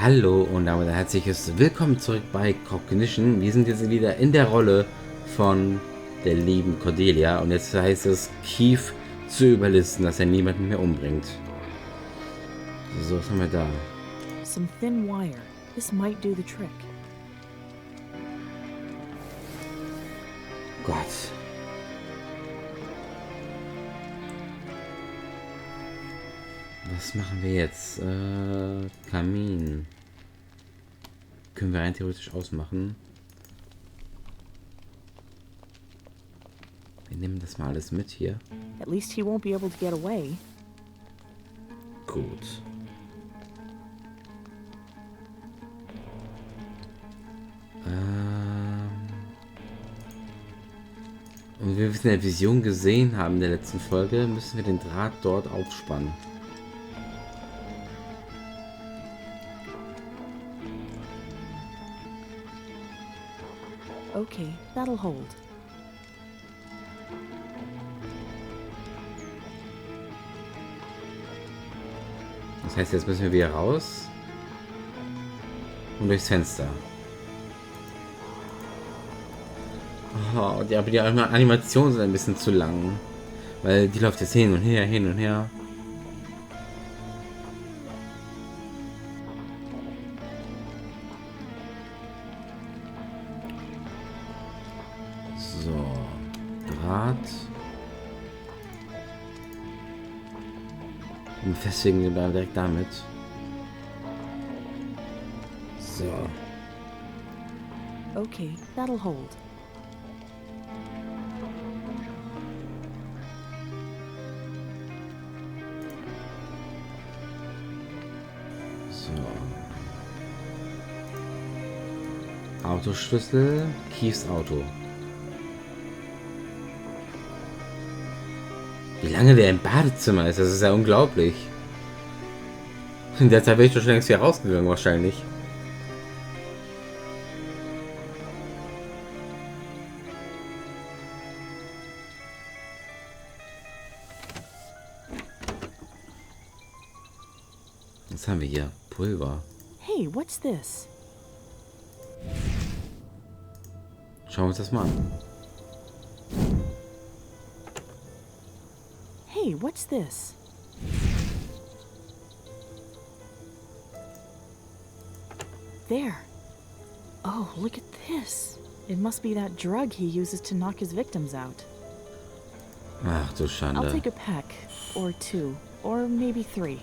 Hallo und damit ein herzliches Willkommen zurück bei Cognition. Wir sind jetzt wieder in der Rolle von der lieben Cordelia und jetzt heißt es, Keith zu überlisten, dass er niemanden mehr umbringt. So, was haben wir da? Some thin wire. This might do the trick. Gott. Was machen wir jetzt? Kamin. Können wir rein theoretisch ausmachen. Wir nehmen das mal alles mit hier. At least he won't be able to get away. Gut. Und wie wir es in der Vision gesehen haben in der letzten Folge, müssen wir den Draht dort aufspannen. Okay, that'll hold. Das heißt, jetzt müssen wir wieder raus und durchs Fenster. Oh, aber die Animationen sind ein bisschen zu lang, weil die läuft jetzt hin und her, hin und her. So, Draht. Und festigen wir bleiben direkt damit. So. Okay, that'll hold. Autoschlüssel, Keiths Auto. Wie lange der im Badezimmer ist, das ist ja unglaublich. In der Zeit wäre ich doch schon längst hier rausgegangen, wahrscheinlich. Was haben wir hier? Pulver. Hey, what's this? Schauen wir uns das mal an. Hey, what's this? There. Oh, look at this. It must be that drug he uses to knock his victims out. Ach du I'll Schande. take a peck, or two, or maybe three.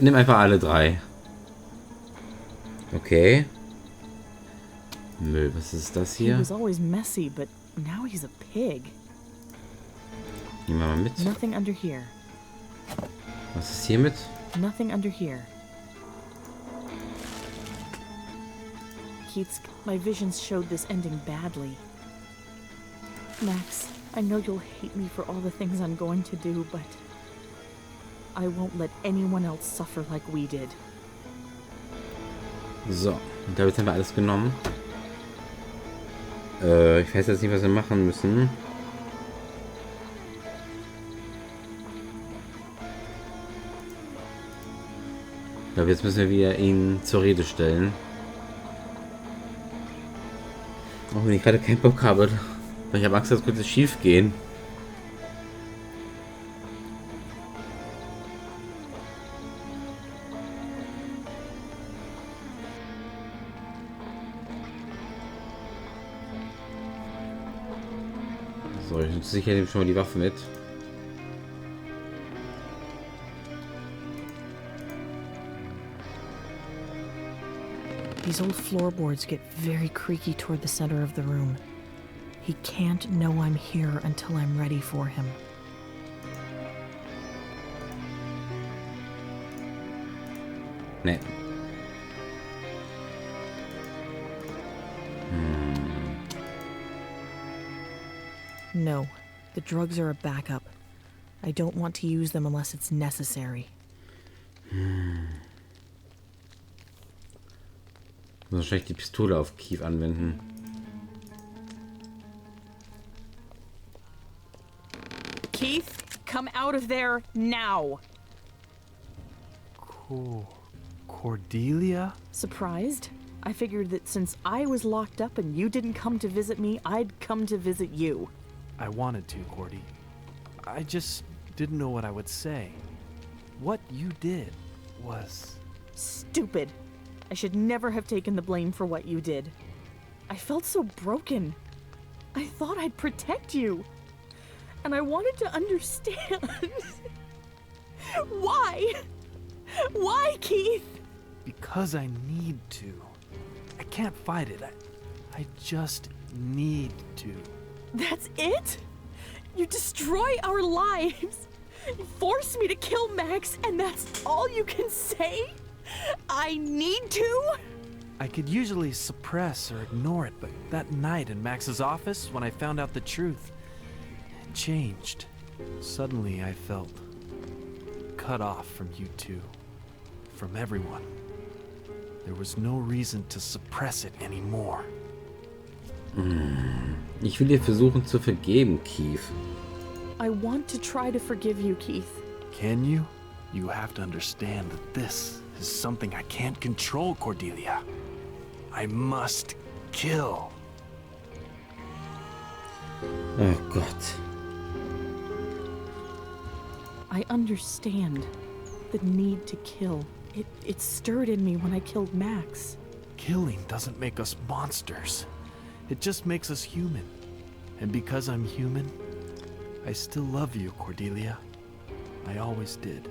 Nimm einfach alle drei. Okay. Müll, was ist das He hier? was always messy, but now he's a pig. Nehmen wir mal mit. Nothing under here. Was ist hiermit? Nothing under here. Keats, my visions showed this ending badly. Max, I know you'll hate me for all the things I'm going to do, but I won't let anyone else suffer like we did. So, und damit haben wir alles genommen. Ich weiß jetzt nicht, was wir machen müssen. Ich glaube, jetzt müssen wir wieder ihn zur Rede stellen. Auch wenn ich gerade keinen Bock habe. Weil ich habe Angst, dass könnte schief gehen. So, ich nutze sicher schon mal die Waffe mit. These old floorboards get very creaky toward the center of the room. He can't know I'm here until I'm ready for him. Ne. No, the drugs are a backup. I don't want to use them unless it's necessary. Ich muss wahrscheinlich die Pistole auf Keith anwenden. Keith, come out of there now. Cool. Cordelia? Surprised? I figured that since I was locked up and you didn't come to visit me, I'd come to visit you. I wanted to, Cordy. I just didn't know what I would say. What you did was... Stupid. I should never have taken the blame for what you did. I felt so broken. I thought I'd protect you. And I wanted to understand. Why? Why, Keith? Because I need to. I can't fight it. I just need to. That's it? You destroy our lives. You force me to kill Max, and that's all you can say? I need to? I could usually suppress or ignore it, but that night in Max's office, when I found out the truth, it changed. Suddenly I felt cut off from you two, from everyone. There was no reason to suppress it anymore. Ich will dir versuchen zu vergeben, Keith. I want to try to forgive you, Keith. Can you? You have to understand that this is something I can't control, Cordelia. I must kill. Oh Gott. I understand the need to kill. It stirred in me when I killed Max. Killing doesn't make us monsters. It just makes us human. And because I'm human, I still love you, Cordelia. I always did.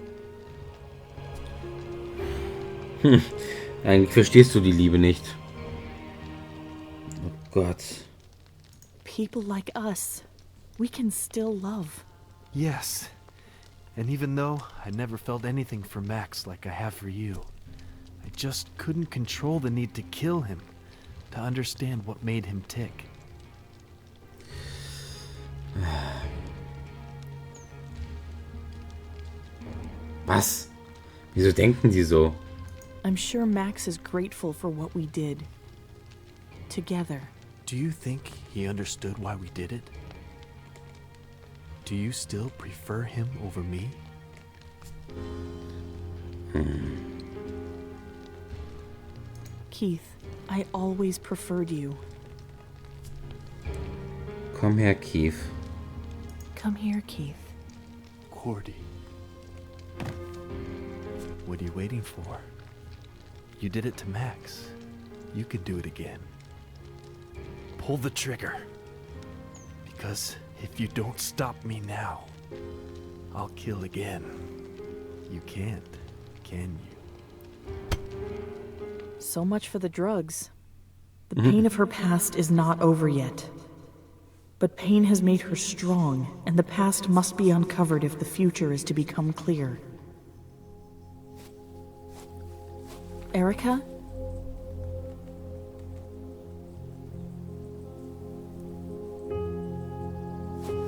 Eigentlich verstehst du die Liebe nicht. Oh Gott. People like us, we can still love. Yes. And even though I never felt anything for Max like I have for you, I just couldn't control the need to kill him, to understand what made him tick. Was? Wieso denken sie so? I'm sure Max is grateful for what we did. Together. Do you think he understood why we did it? Do you still prefer him over me? Keith, I always preferred you. Komm her, Keith. Come here, Keith. Cordy. What are you waiting for? You did it to Max. You can do it again. Pull the trigger. Because if you don't stop me now, I'll kill again. You can't, can you? So much for the drugs. The pain of her past is not over yet. But pain has made her strong, and the past must be uncovered if the future is to become clear. Erica?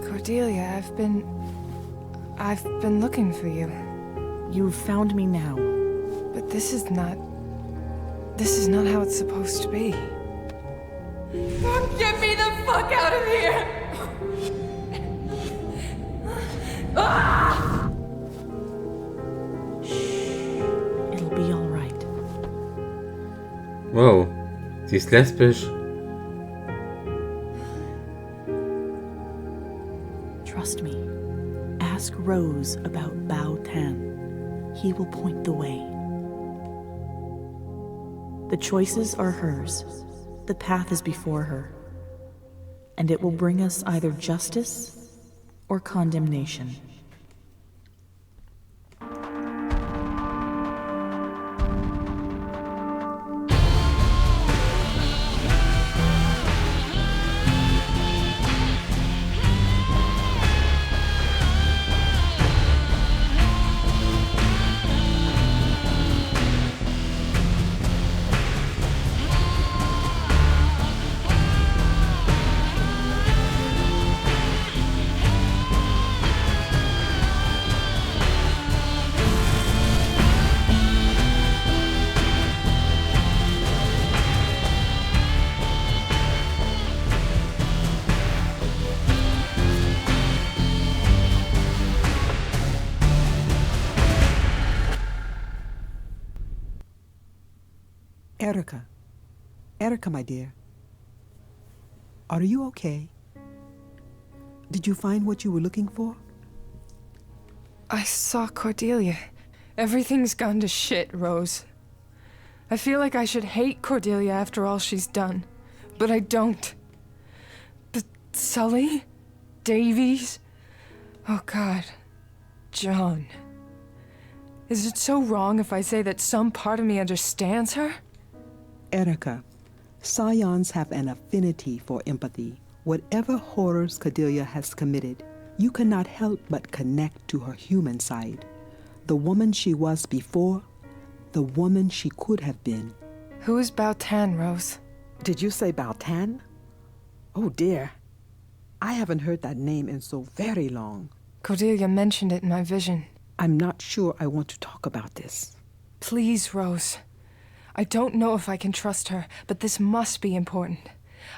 Cordelia, I've been looking for you. You've found me now. But this is not how it's supposed to be. Get me the fuck out of here! It'll be all right. Wow, sie ist lesbisch. Trust me. Ask Rose about Bao Tan. He will point the way. The choices are hers. The path is before her. And it will bring us either justice or condemnation. Erica. Erica, my dear. Are you okay? Did you find what you were looking for? I saw Cordelia. Everything's gone to shit, Rose. I feel like I should hate Cordelia after all she's done, but I don't. But Sully? Davies? Oh God. John. Is it so wrong if I say that some part of me understands her? Erica, Scions have an affinity for empathy. Whatever horrors Cordelia has committed, you cannot help but connect to her human side. The woman she was before, the woman she could have been. Who is Bautan, Rose? Did you say Bautan? Oh dear. I haven't heard that name in so very long. Cordelia mentioned it in my vision. I'm not sure I want to talk about this. Please, Rose. I don't know if I can trust her, but this must be important.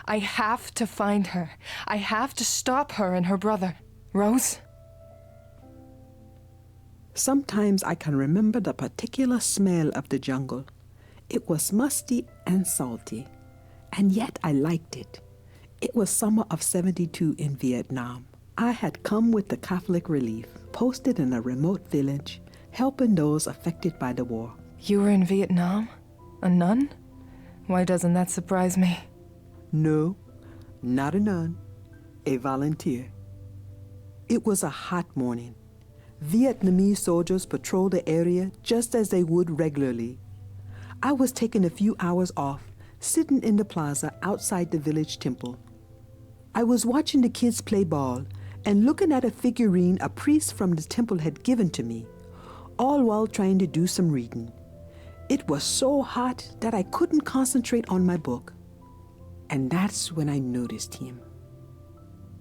I have to find her. I have to stop her and her brother. Rose? Sometimes I can remember the particular smell of the jungle. It was musty and salty, and yet I liked it. It was summer of '72 in Vietnam. I had come with the Catholic Relief, posted in a remote village, helping those affected by the war. You were in Vietnam? A nun? Why doesn't that surprise me? No, not a nun, a volunteer. It was a hot morning. Vietnamese soldiers patrolled the area just as they would regularly. I was taking a few hours off, sitting in the plaza outside the village temple. I was watching the kids play ball and looking at a figurine a priest from the temple had given to me, all while trying to do some reading. It was so hot that I couldn't concentrate on my book. And that's when I noticed him.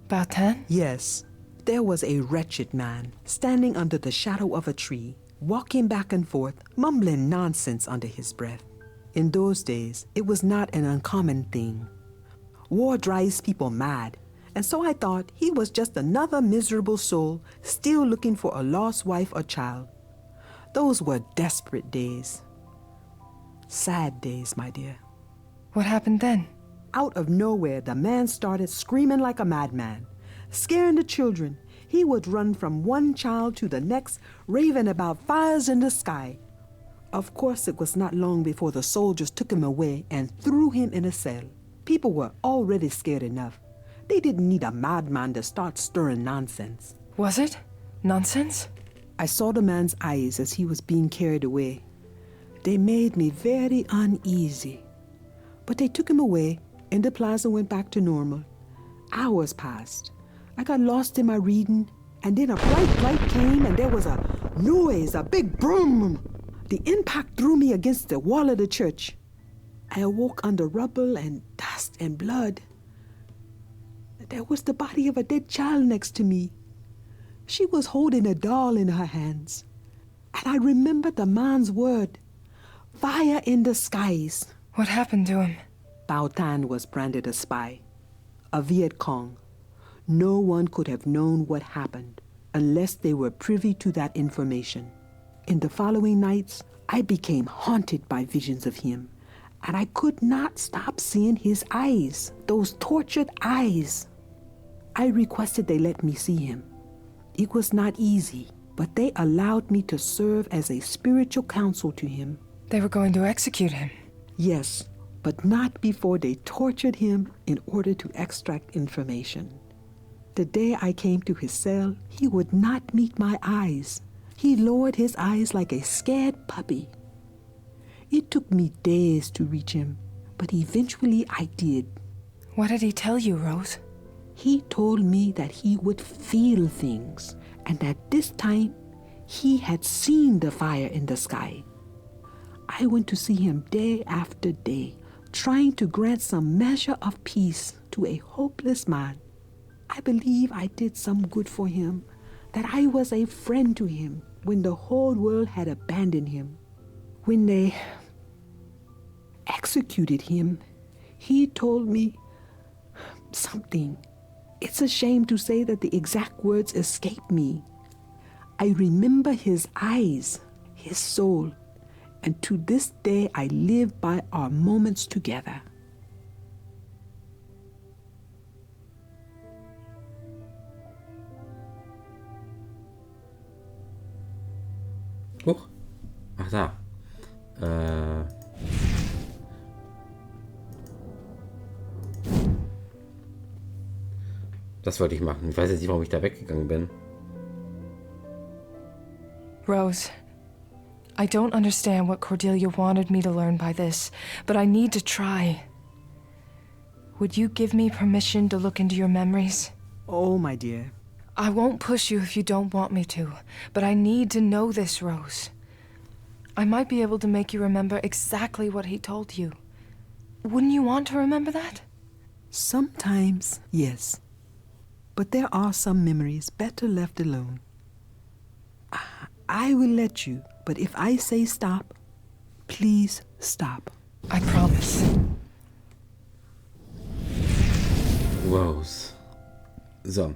Bautan? Yes, there was a wretched man standing under the shadow of a tree, walking back and forth, mumbling nonsense under his breath. In those days, it was not an uncommon thing. War drives people mad, and so I thought he was just another miserable soul still looking for a lost wife or child. Those were desperate days. Sad days, my dear. What happened then? Out of nowhere, the man started screaming like a madman, scaring the children. He would run from one child to the next, raving about fires in the sky. Of course, it was not long before the soldiers took him away and threw him in a cell. People were already scared enough. They didn't need a madman to start stirring nonsense. Was it? Nonsense? I saw the man's eyes as he was being carried away. They made me very uneasy. But they took him away, and the plaza went back to normal. Hours passed. I got lost in my reading, and then a bright light came, and there was a noise, a big boom. The impact threw me against the wall of the church. I awoke under rubble and dust and blood. There was the body of a dead child next to me. She was holding a doll in her hands. And I remembered the man's word, fire in the skies. What happened to him? Bautan was branded a spy, a Viet Cong. No one could have known what happened unless they were privy to that information. In the following nights, I became haunted by visions of him, and I could not stop seeing his eyes, those tortured eyes. I requested they let me see him. It was not easy, but they allowed me to serve as a spiritual counsel to him. They were going to execute him. Yes, but not before they tortured him in order to extract information. The day I came to his cell, he would not meet my eyes. He lowered his eyes like a scared puppy. It took me days to reach him, but eventually I did. What did he tell you, Rose? He told me that he would feel things, and that this time he had seen the fire in the sky. I went to see him day after day, trying to grant some measure of peace to a hopeless man. I believe I did some good for him, that I was a friend to him when the whole world had abandoned him. When they executed him, he told me something. It's a shame to say that the exact words escape me. I remember his eyes, his soul. and to this day I live by our moments together. Huch. Ach da. Das wollte ich machen. Ich weiß jetzt nicht, warum ich da weggegangen bin. Rose, I don't understand what Cordelia wanted me to learn by this, but I need to try. Would you give me permission to look into your memories? Oh, my dear. I won't push you if you don't want me to, but I need to know this, Rose. I might be able to make you remember exactly what he told you. Wouldn't you want to remember that? Sometimes, yes. But there are some memories better left alone. I will let you, but if I say stop, please stop. I promise. Rose. So,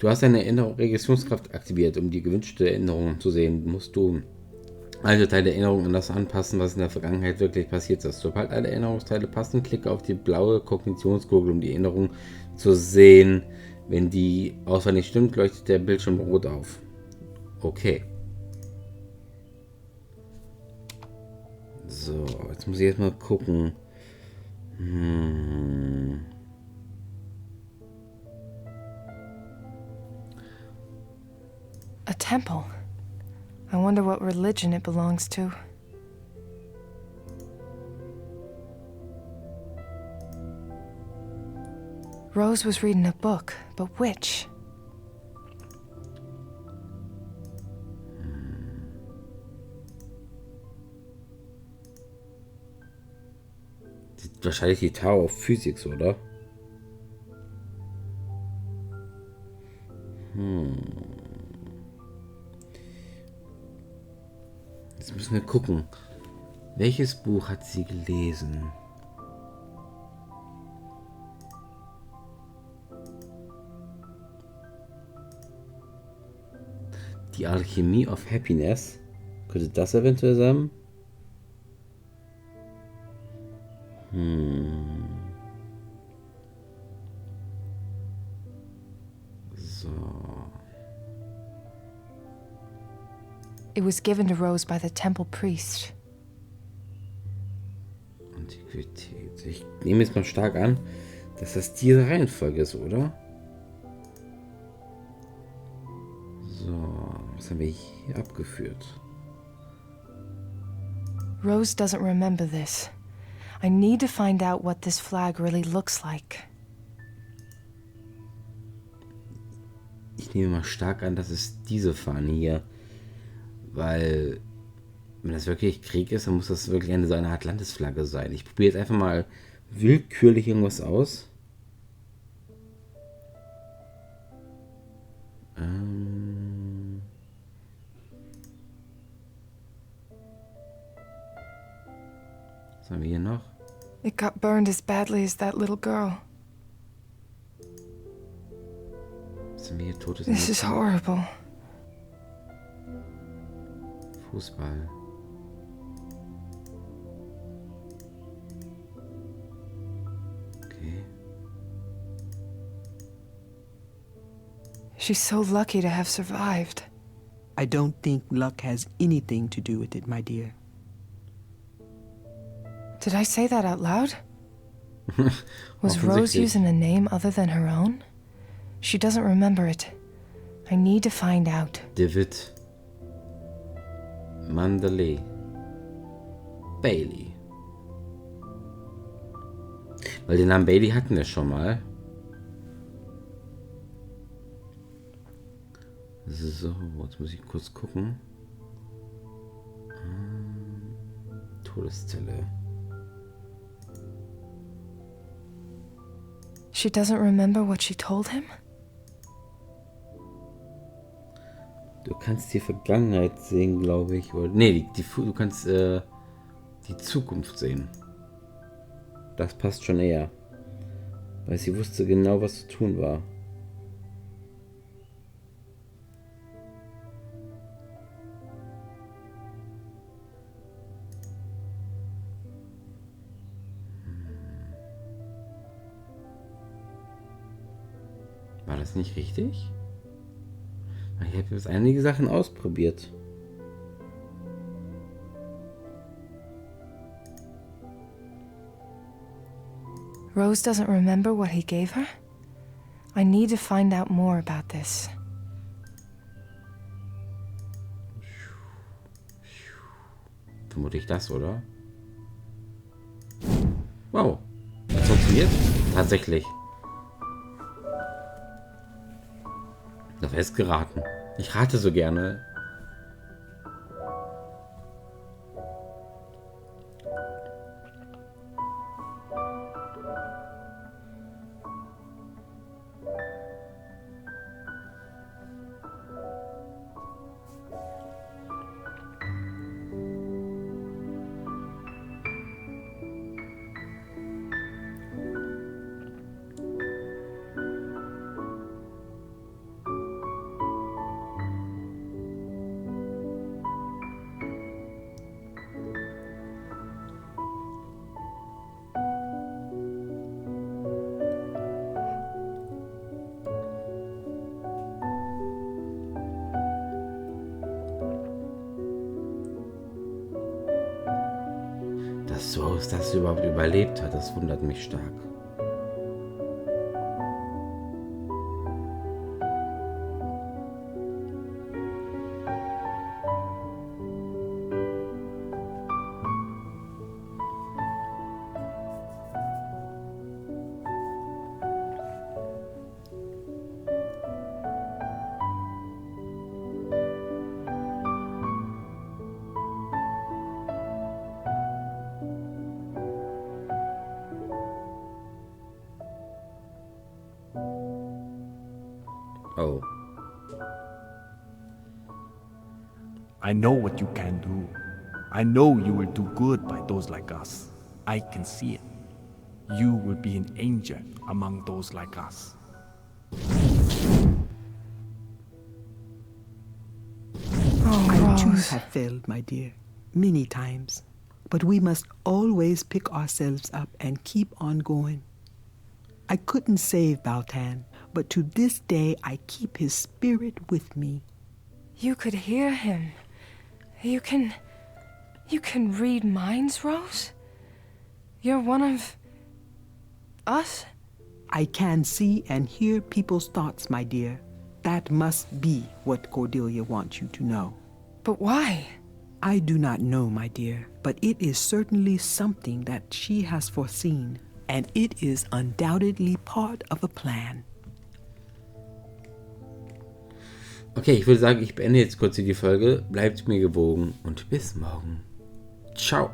du hast deine Registrationskraft aktiviert, um die gewünschte Erinnerung zu sehen. Musst du alte Teile der Erinnerung an das anpassen, was in der Vergangenheit wirklich passiert ist. Sobald alle Erinnerungsteile passen, klicke auf die blaue Kognitionskugel, um die Erinnerung zu sehen. Wenn die Auswahl nicht stimmt, leuchtet der Bildschirm rot auf. Okay. So, jetzt muss ich erstmal gucken. A temple. I wonder what religion it belongs to. Rose was reading a book, but which? Wahrscheinlich die Tower of Physics, oder? Jetzt müssen wir gucken. Welches Buch hat sie gelesen? Die Alchemie of Happiness. Könnte das eventuell sein? So. It was given to Rose by the temple priest. Antiquität. Ich nehme jetzt mal stark an, dass das diese Reihenfolge ist, oder? So, was haben wir hier abgeführt? Rose doesn't remember this. I need to find out what this flag really looks like. Ich nehme mal stark an, dass es diese Fahne hier, weil wenn das wirklich Krieg ist, dann muss das wirklich so eine Art Landesflagge sein. Ich probiere jetzt einfach mal willkürlich irgendwas aus. Was haben wir hier noch? It got burned as badly as that little girl. Was haben wir hier? Totes This is horrible. Fußball. Okay. She's so lucky to have survived. I don't think luck has anything to do with it, my dear. Did I say that out loud? Was Rose using a name other than her own? She doesn't remember it. I need to find out. David. Mandalay. Bailey. Weil den Namen Bailey hatten wir schon mal. So, jetzt muss ich kurz gucken. Todeszelle. She doesn't remember what she told him? Du kannst die Vergangenheit sehen, glaube ich. Oder, nee, du kannst die Zukunft sehen. Das passt schon eher. Weil sie wusste genau, was zu tun war. War das nicht richtig? Ich habe jetzt einige Sachen ausprobiert. Rose doesn't remember what he gave her? I need to find out more about this. Vermutlich das, oder? Wow. Das funktioniert? Tatsächlich. Das ist geraten. Ich rate so gerne. Dass Rose das überhaupt überlebt hat, das wundert mich stark. Oh. I know what you can do. I know you will do good by those like us. I can see it. You will be an angel among those like us. I too have failed, my dear, many times. But we must always pick ourselves up and keep on going. I couldn't save Baltan, but to this day I keep his spirit with me. You could hear him. You can read minds, Rose? You're one of us? I can see and hear people's thoughts, my dear. That must be what Cordelia wants you to know. But why? I do not know, my dear, but it is certainly something that she has foreseen, and it is undoubtedly part of a plan. Okay, ich würde sagen, ich beende jetzt kurz die Folge. Bleibt mir gewogen und bis morgen. Ciao.